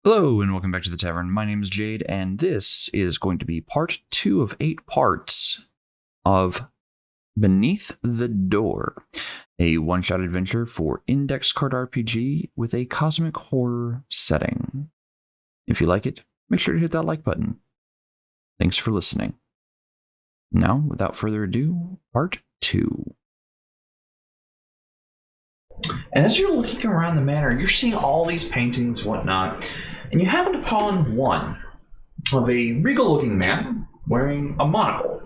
Hello and welcome back to the Tavern. My name is Jaide, and this is going to be part 2 of 8 parts of Beneath the Door, a one-shot adventure for index card RPG with a cosmic horror setting. If you like it, make sure to hit that like button. Thanks for listening. Now, without further ado, part 2. And as you're looking around the manor, you're seeing all these paintings and whatnot, and you happen upon one of a regal-looking man wearing a monocle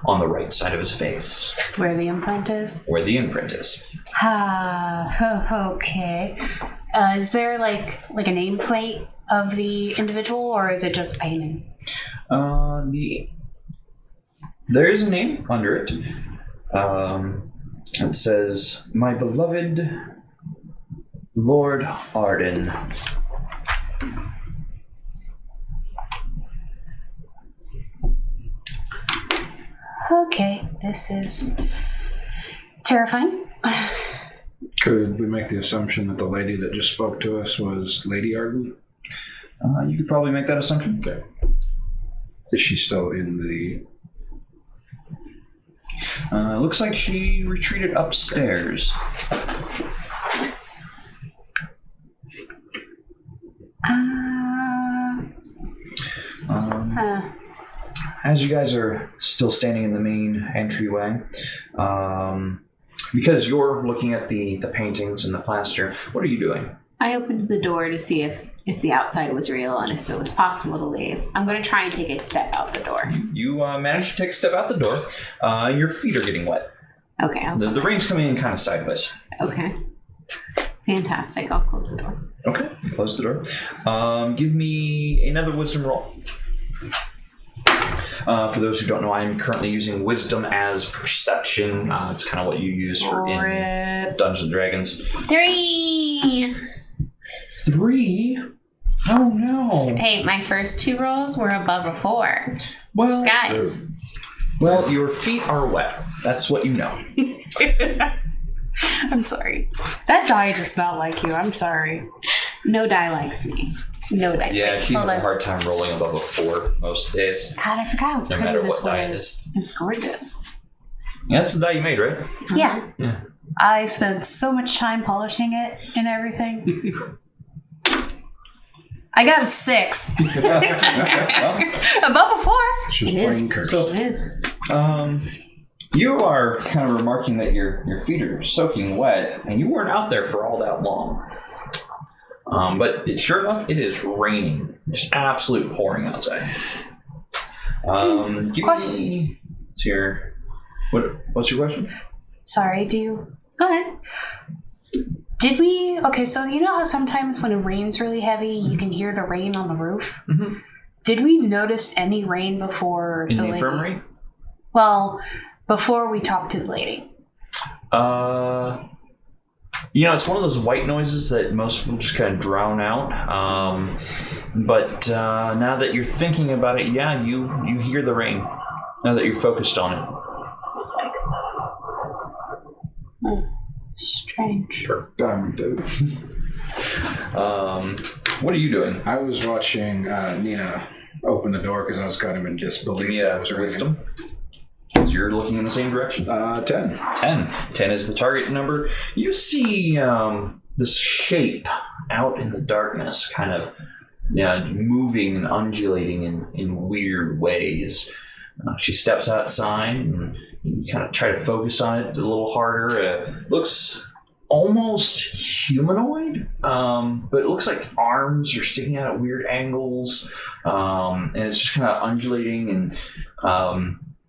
on the right side of his face. Where the imprint is? Where the imprint is. Okay. Is there like a nameplate of the individual, or is it just a painting? There is a name under it. It says, "My beloved Lord Arden." Okay, this is terrifying. Could we make the assumption that the lady that just spoke to us was Lady Arden? You could probably make that assumption. Okay. Is she still in the... Looks like she retreated upstairs. As you guys are still standing in the main entryway, because you're looking at the paintings and the plaster, what are you doing? I opened the door to see if the outside was real and if it was possible to leave. I'm going to try and take a step out the door. You manage to take a step out the door. Your feet are getting wet. Okay. The rain's coming in kind of sideways. Okay. Fantastic. I'll close the door. Okay, close the door. Give me another wisdom roll. For those who don't know, I'm currently using wisdom as perception. It's kind of what you use for in Dungeons and Dragons. 3! 3? Oh no. Hey, my first 2 rolls were above a 4. Well, guys. Well, your feet are wet. That's what you know. I'm sorry. That die does not like you. I'm sorry. No die likes me. No die. Yeah, she has a hard time rolling above a 4 most days. God, I forgot how No pretty matter this what die one it is. It's gorgeous. Yeah, that's the die you made, right? Yeah. Yeah. I spent so much time polishing it and everything. I got a 6. Above a 4. It's just It is. plain curse. So, It is. you are kind of remarking that your feet are soaking wet, and you weren't out there for all that long. But sure enough, it is raining. Just absolute pouring outside. Question. What's your question? Sorry, Go ahead. did we... Okay, so you know how sometimes when it rains really heavy, you can hear the rain on the roof? Mm-hmm. Did we notice any rain before In the the lady? infirmary? Well, before we talked to the lady. It's one of those white noises that most people just kind of drown out. But now that you're thinking about it, yeah, you hear the rain. Now that you're focused on it. It's like... strange. Dude. What are you doing? I was watching Nina open the door because I was kind of in disbelief. Yeah, that it was raining. wisdom. You're looking in the same direction. 10. 10 is the target number. You see this shape out in the darkness, kind of moving and undulating in weird ways. She steps outside, and you kind of try to focus on it a little harder. Looks almost humanoid, but it looks like arms are sticking out at weird angles, and it's just kind of undulating and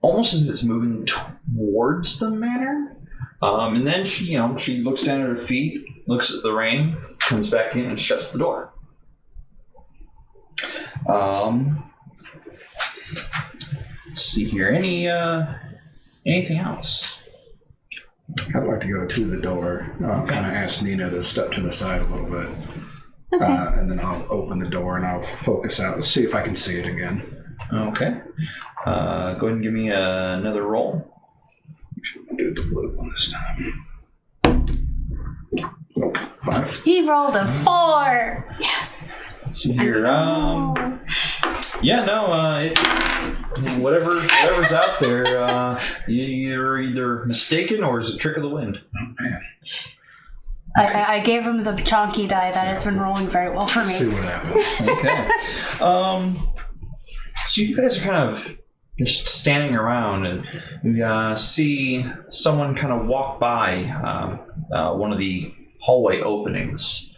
almost as if it's moving towards the manor. And then she looks down at her feet, looks at the rain, comes back in and shuts the door. Let's see here. Anything else? I'd like to go to the door. Kind of ask Nina to step to the side a little bit. Okay. And then I'll open the door and I'll focus out, see if I can see it again. Okay. Go ahead and give me another roll. Do the blue one this time. Nope. 5. He rolled a 4. Yes. see here. Yeah, no. Whatever's out there, you're either mistaken or is it trick of the wind? Oh, man. I gave him the chonky die. That has been rolling very well for me. See what happens. Okay. So you guys are kind of just standing around, and you see someone kind of walk by one of the hallway openings.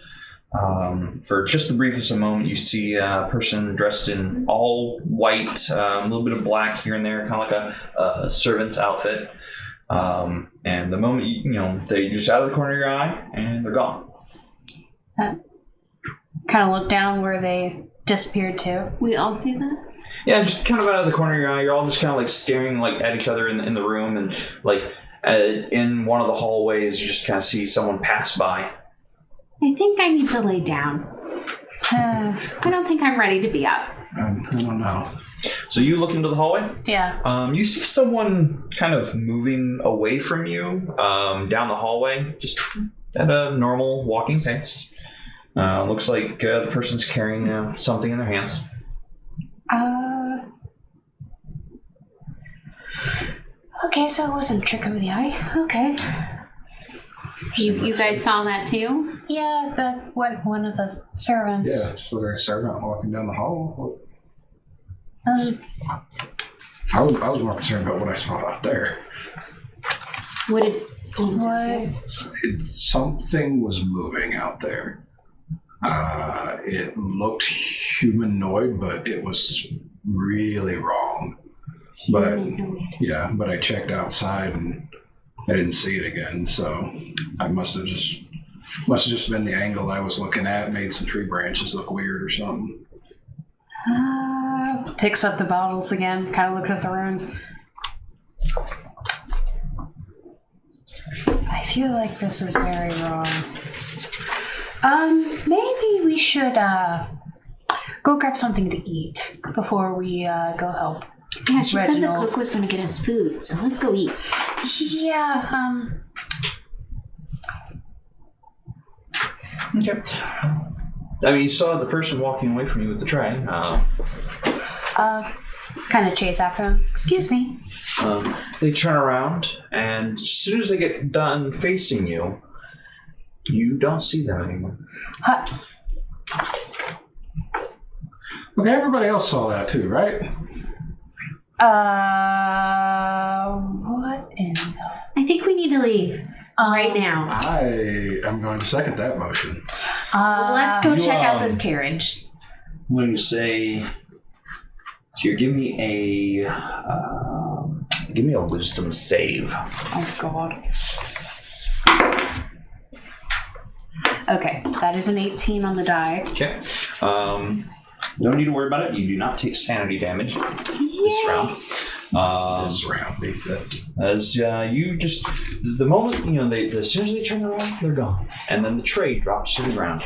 For just the briefest of a moment, you see a person dressed in all white, a little bit of black here and there, kind of like a servant's outfit. And the moment they just out of the corner of your eye, and they're gone. Kind of look down where they disappeared to. We all see that? Yeah, just kind of out of the corner of your eye. You're all just kind of like staring like at each other in the room, and like in one of the hallways, you just kind of see someone pass by. I think I need to lay down. I don't think I'm ready to be up. I don't know. So you look into the hallway. Yeah. You see someone kind of moving away from you down the hallway, just at a normal walking pace. Looks like the person's carrying something in their hands. Okay, so it wasn't a trick of the eye. Okay. You guys saw that too? Yeah, one of the servants. Yeah, just look like a servant walking down the hall. Um, I was more concerned about what I saw out there. what? Something was moving out there. It looked humanoid, but it was really wrong. But I checked outside and I didn't see it again. So I must have just been the angle I was looking at. Made some tree branches look weird or something. Picks up the bottles again. Kind of looks at the runes. I feel like this is very wrong. Maybe we should go grab something to eat before we go help. Yeah, she said the Reginald. cook was going to get us food, so let's go eat. Yeah. Okay. I mean, you saw the person walking away from you with the tray. Kind of chase after them. Excuse me. They turn around, and as soon as they get done facing you, you don't see them anymore. Okay, everybody else saw that too, right? What in the... I think we need to leave right now. I am going to second that motion. Let's go you, check out this carriage. I'm going to say, so here, give me a wisdom save. Oh, God. Okay, that is an 18 on the die. Okay. No need to worry about it. You do not take sanity damage this round. This round, he says. As you just, the moment, as soon as they turn around, they're gone. And then the tray drops to the ground.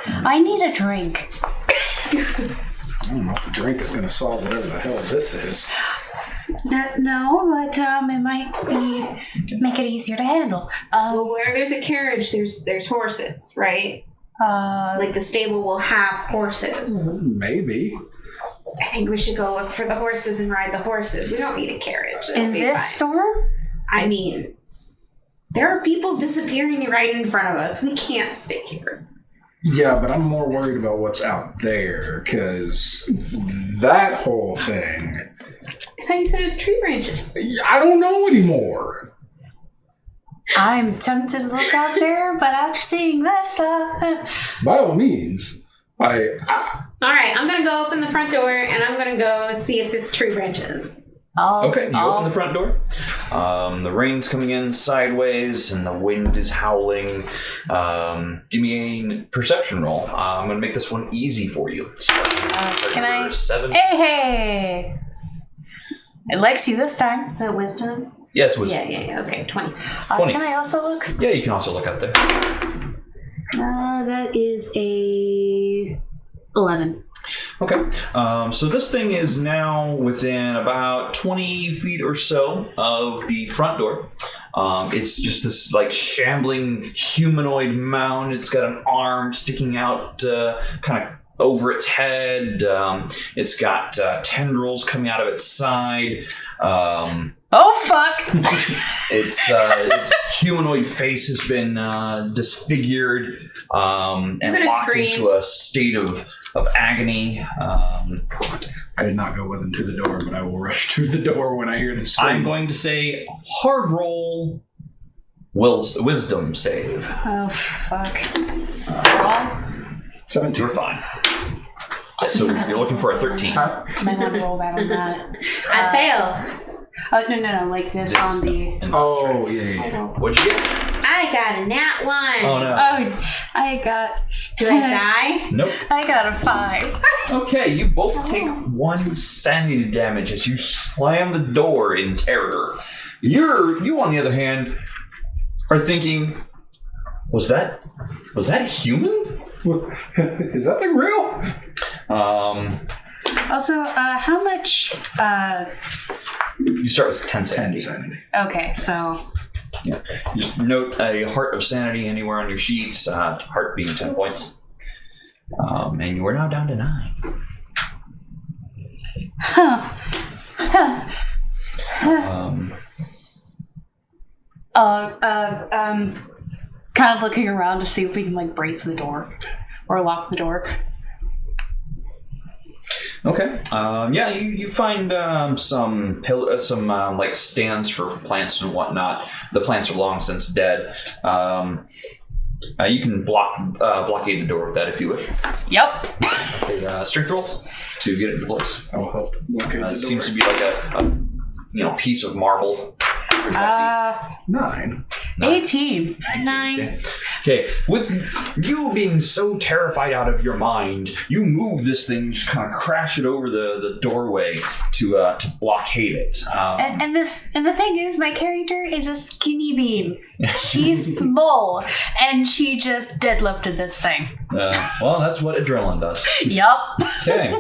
I need a drink. I don't know if the drink is going to solve whatever the hell this is. No, but it might make it easier to handle. Well, where there's a carriage, there's horses, right? Like the stable will have horses. Maybe. I think we should go look for the horses and ride the horses. We don't need a carriage. It'll in be this fine. storm? I mean, there are people disappearing right in front of us. We can't stay here. Yeah, but I'm more worried about what's out there, because that whole thing... I thought you said it was tree branches. I don't know anymore. I'm tempted to look out there, but after seeing this, By all means, All right, I'm going to go open the front door, and I'm going to go see if it's tree branches. Okay, you open the front door. The rain's coming in sideways, and the wind is howling. Give me a perception roll. I'm going to make this one easy for you. can I... 7. Hey! It likes you this time. Is that wisdom? Yeah, it's wisdom. Yeah. Okay, 20. 20. Can I also look? Yeah, you can also look out there. That is a 11. Okay, so this thing is now within about 20 feet or so of the front door. It's just this like shambling humanoid mound. It's got an arm sticking out kind of over its head. It's got tendrils coming out of its side. Oh fuck! Its humanoid face has been disfigured and locked into a state of agony. I did not go with him to the door, but I will rush to the door when I hear the scream. I'm going to say hard roll wisdom save. Oh fuck! 17. You're fine. So you're looking for a 13. Might want to roll that on that. I fail. Oh no! Like this on the. Oh yeah. What'd you get? I got a nat 1. Oh no. Oh, I got. Do I die? Nope. I got a 5. Okay, you both take 1 sanity damage as you slam the door in terror. You on the other hand are thinking, was that human? Is that thing real? Also, how much? You start with 10 sanity. Okay, so. Yeah. Just note a heart of sanity anywhere on your sheets. Heart being 10 points. And you are now down to 9. Kind of looking around to see if we can like brace the door or lock the door. Okay. Yeah, you find some like stands for plants and whatnot. The plants are long since dead. You can blockade the door with that if you wish. Yep. A strength roll to get it into place. I will help. It seems to be like a piece of marble. 9. 18. 9. Okay, with you being so terrified out of your mind, you move this thing, just kind of crash it over the doorway to blockade it. And the thing is, my character is a skinny bean. She's small, and she just deadlifted this thing. Well, that's what adrenaline does. Yup. Okay.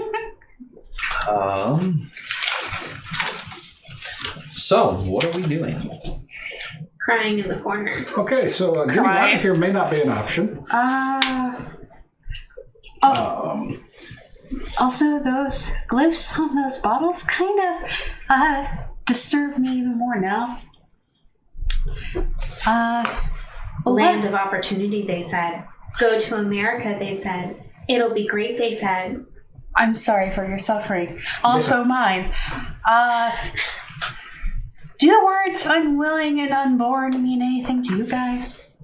So, what are we doing? Crying in the corner. Okay, so getting out of here may not be an option. Also, those glyphs on those bottles kind of disturb me even more now. Land of opportunity, they said. Go to America, they said. It'll be great, they said. I'm sorry for your suffering. Also mine. Do the words unwilling and unborn mean anything to you guys?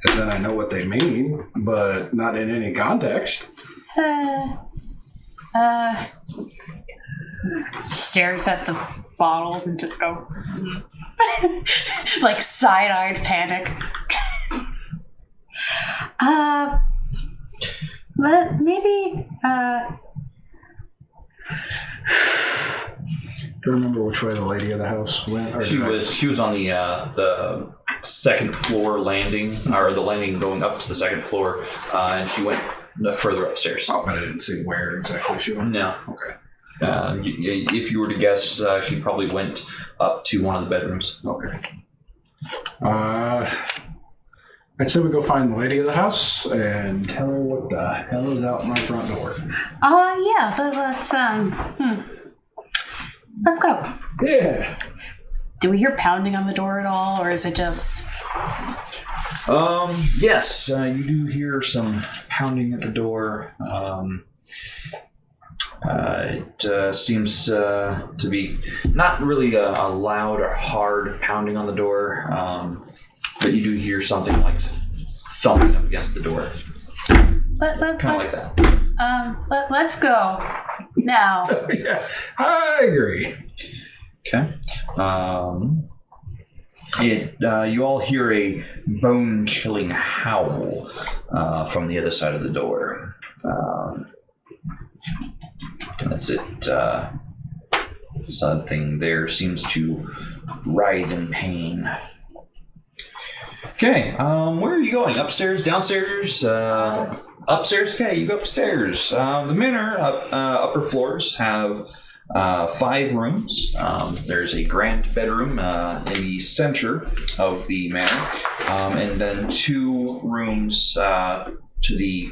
And then I know what they mean, but not in any context. Stares at the bottles and just go like side-eyed panic. But maybe Do you remember which way the lady of the house went? Or She was on the second floor landing, or the landing going up to the second floor, and she went further upstairs. Oh, but I didn't see where exactly she went. No. Okay. If you were to guess, she probably went up to one of the bedrooms. Okay. I'd say we go find the lady of the house and tell her what the hell is out my front door. Yeah, let's go. Yeah. Do we hear pounding on the door at all, or is it just... Yes, you do hear some pounding at the door. It seems to be not really a loud or hard pounding on the door, but you do hear something like thumping up against the door. Kind of like that. Let's go now. Yeah, I agree. Okay. You all hear a bone-chilling howl from the other side of the door. That's it. Something there seems to writhe in pain. Okay, where are you going? Upstairs? Downstairs? Upstairs? Okay, you go upstairs. The manor upper floors have 5 rooms. There's a grand bedroom in the center of the manor, and then 2 rooms to the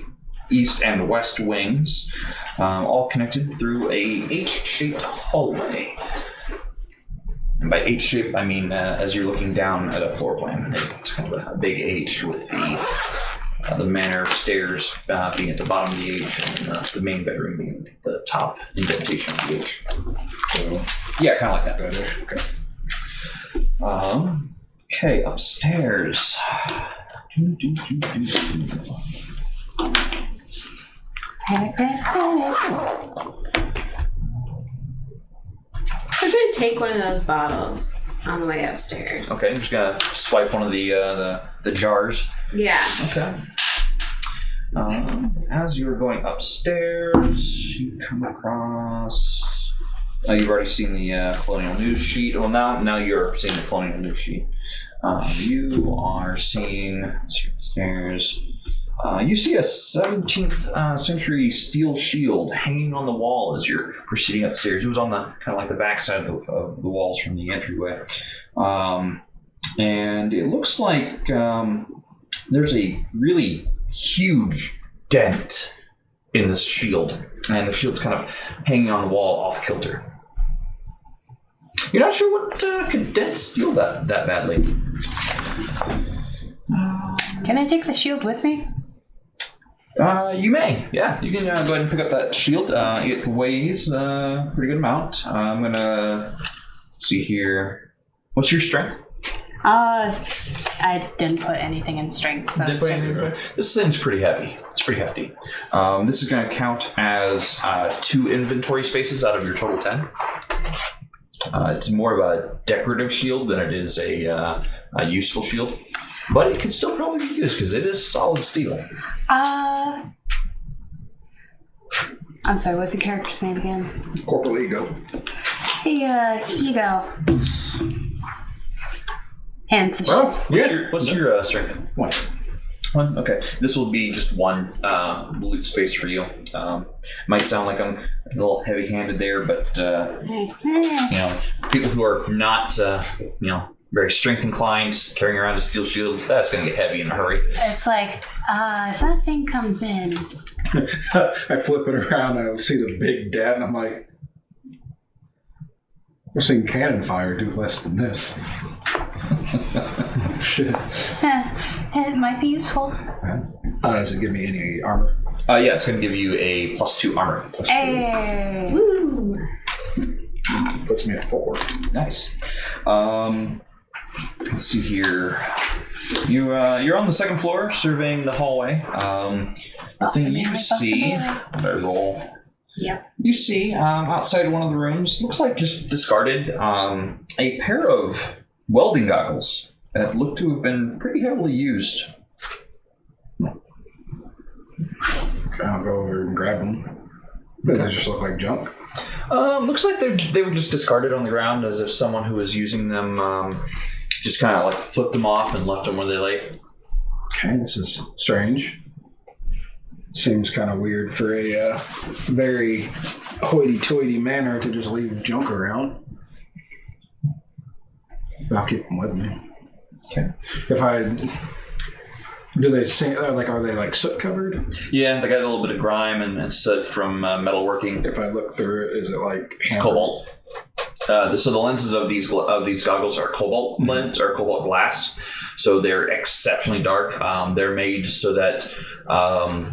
east and west wings, all connected through a H-shaped hallway. And by H-shape, I mean as you're looking down at a floor plan, it's kind of a big H with the manor stairs being at the bottom of the H, and the main bedroom being the top indentation of the H. So, yeah, kind of like that. Okay, upstairs. I'm gonna take one of those bottles on the way upstairs. Okay, I'm just gonna swipe one of the jars. Yeah. Okay. As you're going upstairs, you come across. You've already seen the colonial news sheet. Well, now you're seeing the colonial news sheet. You are seeing. Let's see upstairs. You see a 17th century steel shield hanging on the wall as you're proceeding upstairs. It was on the kind of like the backside of the walls from the entryway, and it looks like there's a really huge dent in this shield, and the shield's kind of hanging on the wall off kilter. You're not sure what could dent steel that badly. Can I take the shield with me? You may, yeah. You can go ahead and pick up that shield. It weighs a pretty good amount. I'm gonna see here. What's your strength? I didn't put anything in strength, so it's just... This thing's pretty heavy. It's pretty hefty. This is going to count as 2 inventory spaces out of your total 10. It's more of a decorative shield than it is a useful shield. But it can still probably be used because it is solid steel. I'm sorry, what's your character's name again? Corporal Ego. Hey, Ego. Hands. What's your strength? 1. 1. Okay. This will be just 1 loot space for you. Might sound like I'm a little heavy-handed there, but people who are not very strength inclined, carrying around a steel shield, that's going to get heavy in a hurry. It's like, if that thing comes in. I flip it around and I see the big dent, and I'm like, I've seen cannon fire do less than this. Shit. It might be useful. Does it give me any armor? Yeah, it's going to give you a +2 armor. Hey. Woo. Puts me at 4. Nice. Let's see here. You're on the 2nd floor, surveying the hallway. The thing you see, I roll. Yep. You see outside of one of the rooms, looks like just discarded, a pair of welding goggles that look to have been pretty heavily used. Okay, I'll go over and grab them. They just look like junk. Looks like they were just discarded on the ground, as if someone who was using them just kind of like flipped them off and left them where they lay. Okay, this is strange. Seems kind of weird for a very hoity-toity manor to just leave junk around. I'll keep them with me. Okay. Do they seem are they like soot covered? Yeah, they got a little bit of grime and soot from metalworking. If I look through it, is it like it's cobalt? So the lenses of these goggles are cobalt lens or cobalt glass, so they're exceptionally dark. They're made so that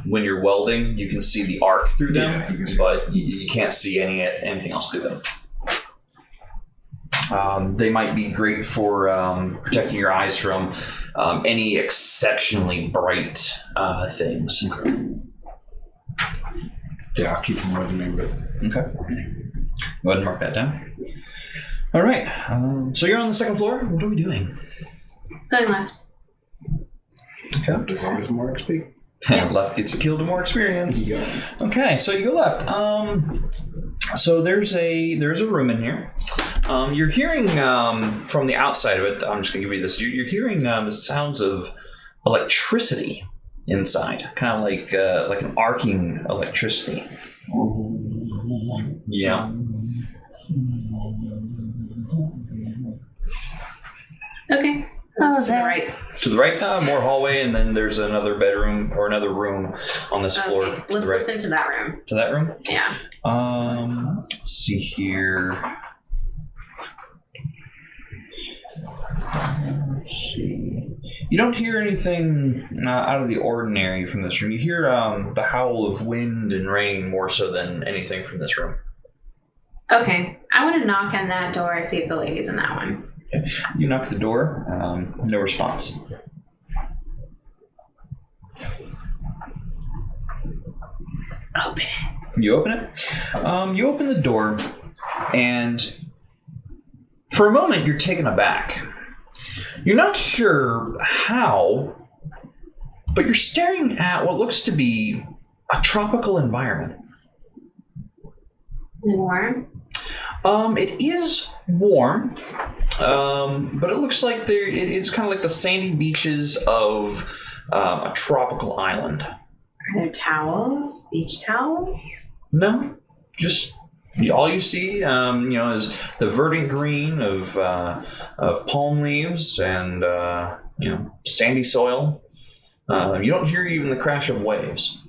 when you're welding, you can see the arc through them, but you can't see anything else through them. They might be great for protecting your eyes from any exceptionally bright things. Okay. Yeah, I'll keep them with me. But... Okay. Go ahead and mark that down. All right. So you're on the 2nd floor. What are we doing? Going left. Okay. There's always more XP. Yes. Left gets a kill to more experience. Yeah. Okay, so you go left. So there's a room in here. You're hearing from the outside of it. I'm just gonna give you this. You're hearing the sounds of electricity inside, kind of like an arcing electricity. Yeah. Okay. Oh, To the that- right. To the right, more hallway, and then there's another bedroom or another room on this floor. Okay. To the Let's right. listen to that room. To that room? Yeah. Let's see here. Let's see. You don't hear anything out of the ordinary from this room. You hear the howl of wind and rain more so than anything from this room. Okay. I want to knock on that door and see if the lady's in that one. You knock the door, no response. Open it. You open it. You open the door, and for a moment you're taken aback. You're not sure how, but you're staring at what looks to be a tropical environment. Warm. It is warm, but it looks like it's kind of like the sandy beaches of a tropical island. Are there towels? Beach towels? No, just all you see, is the verdant green of palm leaves and sandy soil. You don't hear even the crash of waves.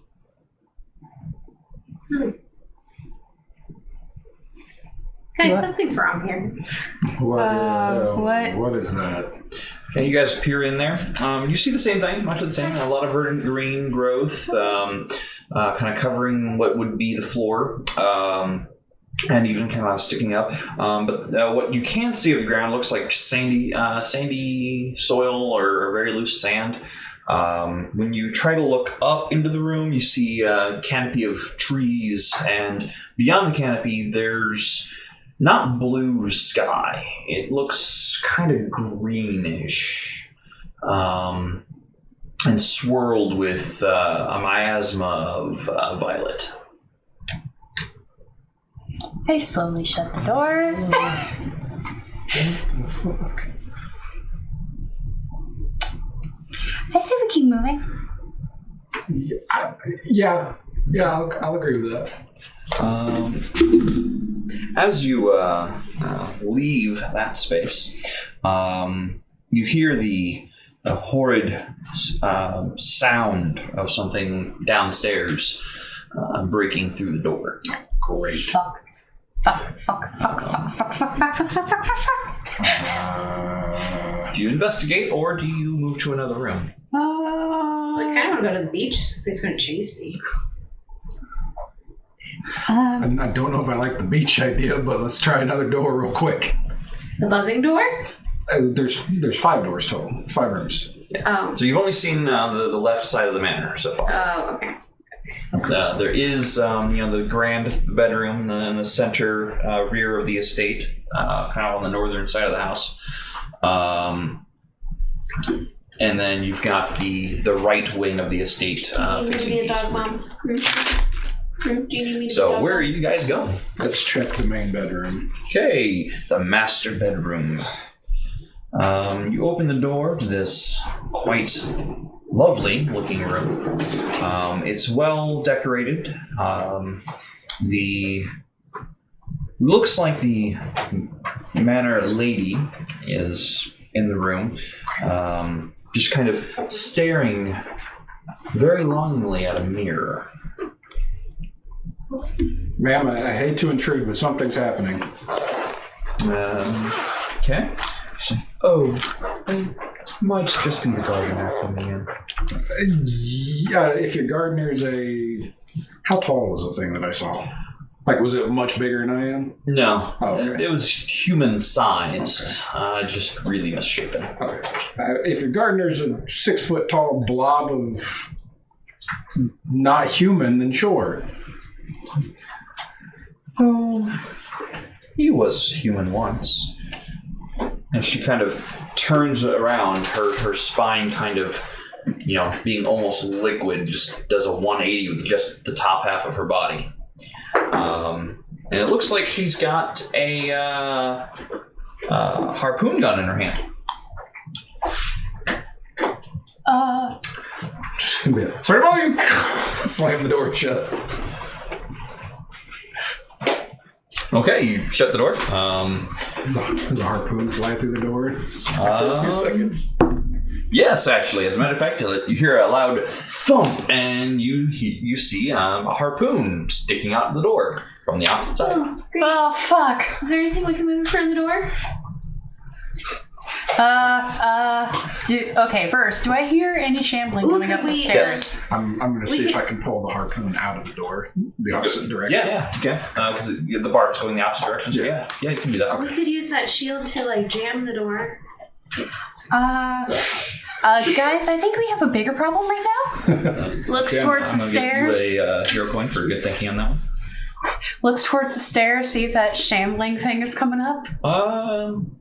Guys, something's wrong here. What? What is that? Okay, you guys peer in there. You see the same thing, much of the same. A lot of verdant green growth, kind of covering what would be the floor, and even kind of sticking up. But what you can see of the ground looks like sandy soil or very loose sand. When you try to look up into the room, you see a canopy of trees, and beyond the canopy, there's not blue sky. It looks kind of greenish, and swirled with a miasma of violet. I slowly shut the door. I say we keep moving. Yeah, I'll agree with that. As you leave that space, you hear the horrid sound of something downstairs breaking through the door. Great. Fuck. Do you investigate or do you move to another room? I kind of want to go to the beach so he's going to chase me. I don't know if I like the beach idea, but let's try another door real quick. The buzzing door? There's 5 doors total, 5 rooms. Oh. So you've only seen the left side of the manor so far. Oh, okay. There is, the grand bedroom in the center rear of the estate, kind of on the northern side of the house. And then you've got the right wing of the estate facing eastward. Do you need me to So dog where are walk? you guys going? Let's check the main bedroom. Okay, the master bedroom. You open the door to this quite lovely looking room. It's well decorated. Looks like the manor lady is in the room, just kind of staring very longingly at a mirror. Ma'am, I hate to intrude, but something's happening. Okay. She's like, might just be the gardener coming in. Yeah, if your gardener's how tall was the thing that I saw? Like, was it much bigger than I am? No, Oh, okay. it was human-sized, just really misshapen. Okay. If your gardener's a 6 foot tall blob of not human, then sure. Oh, he was human once. And she kind of turns around, her spine kind of, being almost liquid, just does a 180 with just the top half of her body. And it looks like she's got a harpoon gun in her hand. Just gonna be like, sorry, volume. Slam the door shut. Okay, you shut the door. Does a harpoon fly through the door? After a few seconds. Yes, actually. As a matter of fact, you hear a loud thump, and you see a harpoon sticking out the door from the opposite side. Oh, great. Oh, fuck. Is there anything we can move in front of the door? Okay, first, do I hear any shambling Ooh, coming could up the we- stairs? Yes. I'm going to see We if can- I can pull the harpoon out of the door, the opposite direction. Yeah, okay. Because the barb's going the opposite direction. So yeah, you can do that. We could use that shield to like jam the door. Guys, I think we have a bigger problem right now. Looks Okay, towards I'm the gonna stairs. give you a hero coin for good thinking on that one. Looks towards the stairs, see if that shambling thing is coming up.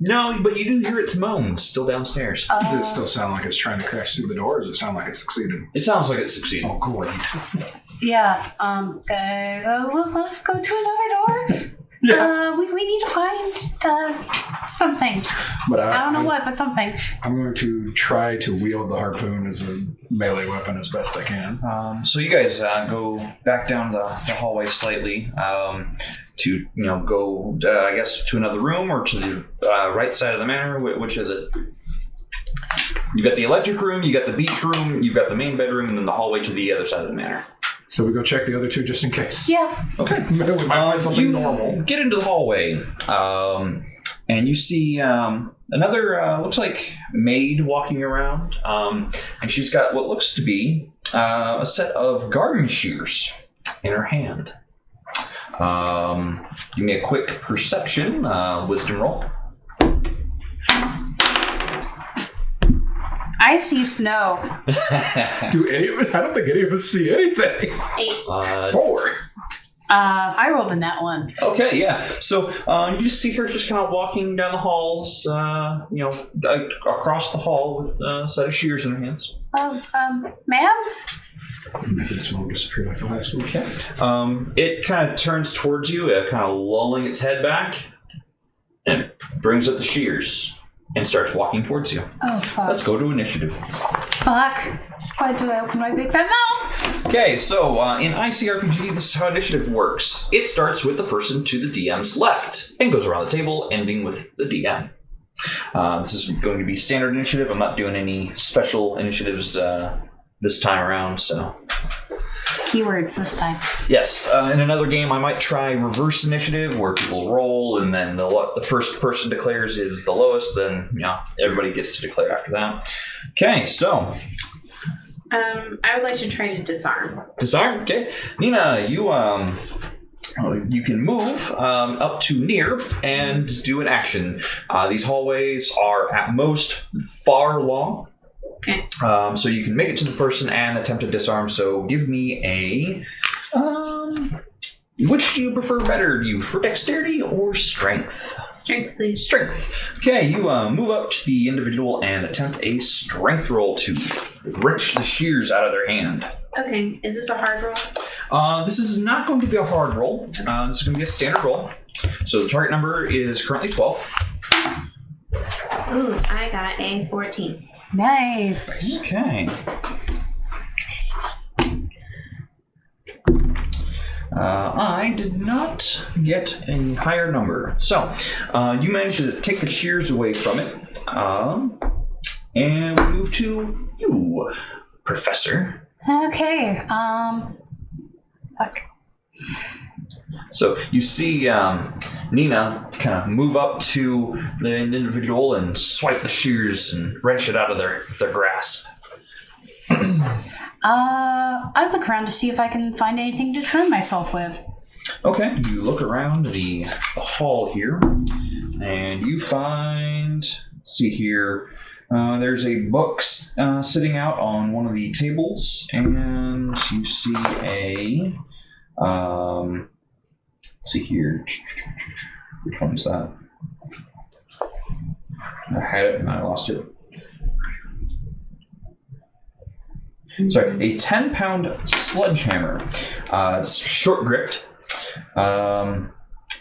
No, but you do hear its moans still downstairs. Does it still sound like it's trying to crash through the door, or does it sound like it succeeded? It sounds like it succeeded. Oh, great. Yeah, well, let's go to another door. We need to find something. But I don't know what, but something. I'm going to try to wield the harpoon as a melee weapon as best I can. So you guys go back down the hallway slightly to go I guess to another room or to the right side of the manor. Which is it? You got the electric room, you got the beach room, you've got the main bedroom, and then the hallway to the other side of the manor. So we go check the other two just in case. Yeah. Okay. We might find something you normal. Get into the hallway, and you see another looks like maid walking around, and she's got what looks to be a set of garden shears in her hand. Give me a quick perception wisdom roll. I see snow. Do any of it? I don't think any of us see anything. 8. 4. I rolled a nat one. Okay, yeah. So you see her just kind of walking down the halls, across the hall with a set of shears in her hands. Ma'am? Maybe this one will disappear like the last one. Okay. It kind of turns towards you, kind of lolling its head back, and brings up the shears and starts walking towards you. Oh, fuck. Let's go to initiative. Fuck. Why do I open my big fat mouth? Okay, so in ICRPG, this is how initiative works. It starts with the person to the DM's left and goes around the table, ending with the DM. This is going to be standard initiative. I'm not doing any special initiatives this time around, so... Keywords this time. Yes, in another game, I might try reverse initiative, where people roll, and then the first person declares is the lowest, then everybody gets to declare after that. Okay, so... I would like to try to disarm. Disarm, okay. Nina, you can move up to near and do an action. These hallways are at most far long. Okay. So you can make it to the person and attempt to disarm. So give me a... which do you prefer better? Do you for dexterity or strength? Strength, please. Strength. Okay, you move up to the individual and attempt a strength roll to wrench the shears out of their hand. Okay, is this a hard roll? This is not going to be a hard roll. This is going to be a standard roll. So the target number is currently 12. Ooh, I got a 14. Nice. Okay. I did not get a higher number. So, you managed to take the shears away from it. And we move to you, Professor. Okay. Fuck. So you see Nina kind of move up to the individual and swipe the shears and wrench it out of their grasp. I look around to see if I can find anything to defend myself with. Okay, you look around the hall here, and you find, let's see here, there's a book sitting out on one of the tables, and you see a, let's see here, which one is that? I had it and I lost it. Sorry, a 10-pound sledgehammer. It's short gripped, and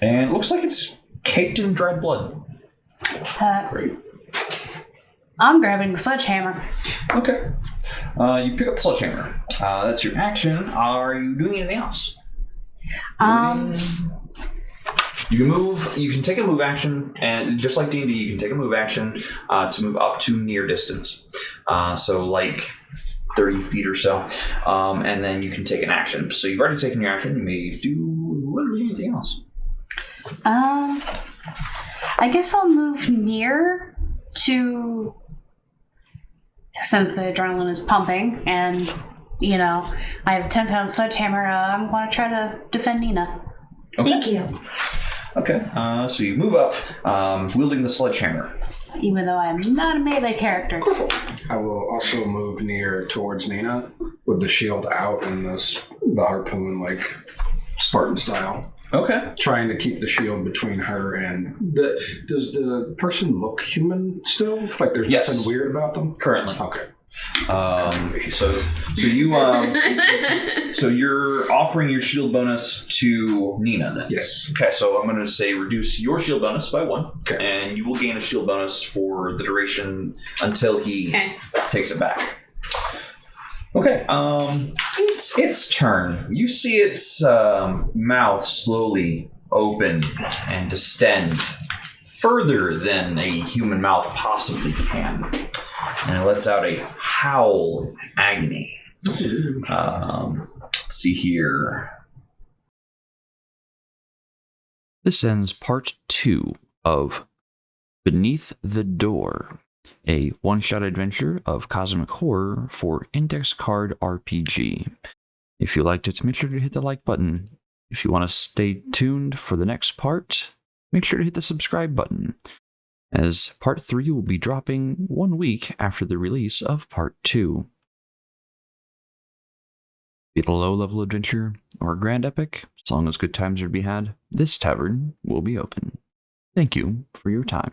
it looks like it's caked in dried blood. Great. I'm grabbing the sledgehammer. Okay. You pick up the sledgehammer. That's your action. Are you doing anything else? You can move. You can take a move action, and just like D&D, you can take a move action to move up to near distance. So like 30 feet or so, and then you can take an action. So you've already taken your action. You may do literally anything else. I guess I'll move near to, since the adrenaline is pumping, and I have a 10-pound sledgehammer. I'm going to try to defend Nina. Okay. Thank you. Okay, so you move up, wielding the sledgehammer. Even though I'm not a melee character. I will also move near towards Nina with the shield out and the harpoon, like Spartan style. Okay. Trying to keep the shield between her and the. Does the person look human still? Like there's nothing weird about them? Currently. Okay. So you're offering your shield bonus to Nina then? Yes. Okay, so I'm going to say reduce your shield bonus by 1, Okay. and you will gain a shield bonus for the duration until he takes it back. Okay, it's its turn. You see its mouth slowly open and distend further than a human mouth possibly can. And it lets out a howl of agony. Let's see here. This ends part 2 of Beneath the Door, a one-shot adventure of cosmic horror for Index Card RPG. If you liked it, make sure to hit the like button. If you want to stay tuned for the next part, make sure to hit the subscribe button, as part 3 will be dropping 1 week after the release of part 2. Be it a low-level adventure or a grand epic, as long as good times are to be had, this tavern will be open. Thank you for your time.